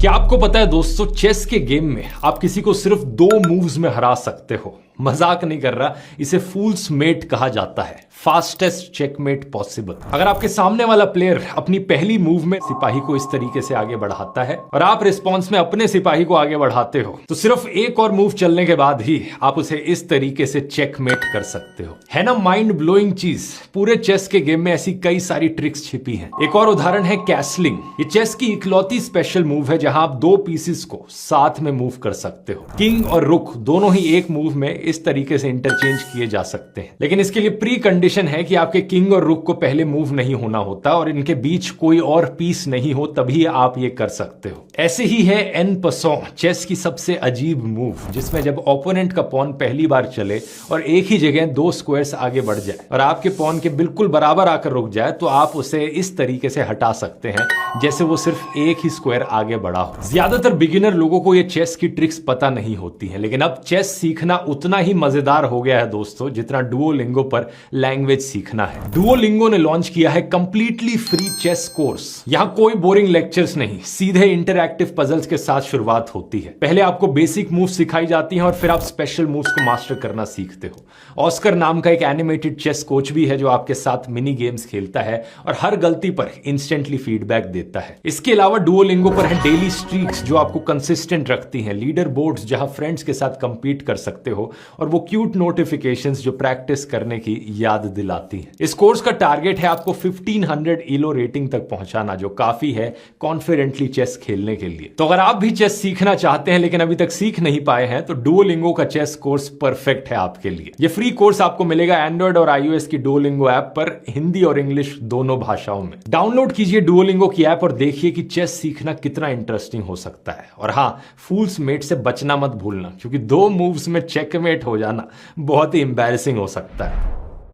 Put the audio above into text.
क्या आपको पता है दोस्तों, चेस के गेम में आप किसी को सिर्फ 2 मूव्स में हरा सकते हो। मजाक नहीं कर रहा, इसे फूल्स मेट कहा जाता है, फास्टेस्ट चेकमेट पॉसिबल। अगर आपके सामने वाला प्लेयर अपनी पहली मूव में सिपाही को इस तरीके से आगे बढ़ाता है और आप रिस्पॉन्स में अपने सिपाही को आगे बढ़ाते हो, तो सिर्फ एक और मूव चलने के बाद ही आप उसे इस तरीके से चेकमेट कर सकते हो। है ना माइंड ब्लोइंग चीज। पूरे चेस के गेम में ऐसी कई सारी ट्रिक्स छिपी हैं। एक और उदाहरण है कैसलिंग। ये चेस की इकलौती स्पेशल मूव है जहां आप 2 पीसेस को साथ में मूव कर सकते हो। किंग और रुक दोनों ही एक मूव में इस तरीके से इंटरचेंज किए जा सकते हैं, लेकिन इसके लिए प्री कंडीशन है कि आपके किंग और रुक को पहले मूव नहीं होना होता और इनके बीच कोई और पीस नहीं हो, तभी आप ये कर सकते हो। ऐसे ही है एन पसों, चेस की सबसे अजीब मूव, जिसमें जब ओपोनेंट का पॉन पहली बार चले और एक ही जगह 2 स्क्वायर्स आगे बढ़ जाए और आपके पॉन के बिल्कुल बराबर आकर रुक जाए, तो आप उसे इस तरीके से हटा सकते हैं जैसे वो सिर्फ एक ही स्क्वायर आगे बढ़ा हो। ज्यादातर बिगिनर लोगों को ये चेस की ट्रिक्स पता नहीं होती है, लेकिन अब चेस सीखना उतना ही मजेदार हो गया है दोस्तों जितना डुओलिंगो पर लैंग्वेज सीखना है। डुओलिंगो ने लॉन्च किया है कंप्लीटली फ्री चेस कोर्स। यहां कोई बोरिंग लेक्चर्स नहीं, सीधे इंटरैक्टिव पजल्स के साथ शुरुआत होती है। पहले आपको बेसिक मूव सिखाई जाती हैं और फिर आप स्पेशल मूव्स को मास्टर करना सीखते हो। ऑस्कर नाम का एक एनिमेटेड चेस कोच भी है जो आपके साथ मिनी गेम्स खेलता है और हर गलती पर इंस्टेंटली फीडबैक देता है। इसके अलावा डुओलिंगो पर है डेली स्ट्रीक्स जो आपको कंसिस्टेंट रखती हैं, लीडर बोर्ड्स जहां फ्रेंड्स के साथ कंपीट कर सकते हो, और वो क्यूट नोटिफिकेशंस जो प्रैक्टिस करने की याद दिलाती हैं। इस कोर्स का टारगेट है आपको 1500 इलो रेटिंग तक पहुंचाना, जो काफी है कॉन्फिडेंटली चेस खेलने के लिए। तो अगर आप भी चेस सीखना चाहते हैं लेकिन अभी तक सीख नहीं पाए हैं, तो डुओलिंगो का चेस कोर्स परफेक्ट है आपके लिए। ये फ्री कोर्स आपको मिलेगा एंड्रॉइड और iOS की डुओलिंगो ऐप पर, हिंदी और इंग्लिश दोनों भाषाओं में। डाउनलोड कीजिए डुओलिंगो की ऐप और देखिए कि चेस सीखना कितना इंटरेस्टिंग हो सकता है। और हाँ, फूल्स मेट से बचना मत भूलना, क्योंकि 2 मूव्स में चेकमेट हो जाना बहुत ही एम्बैरेसिंग हो सकता है।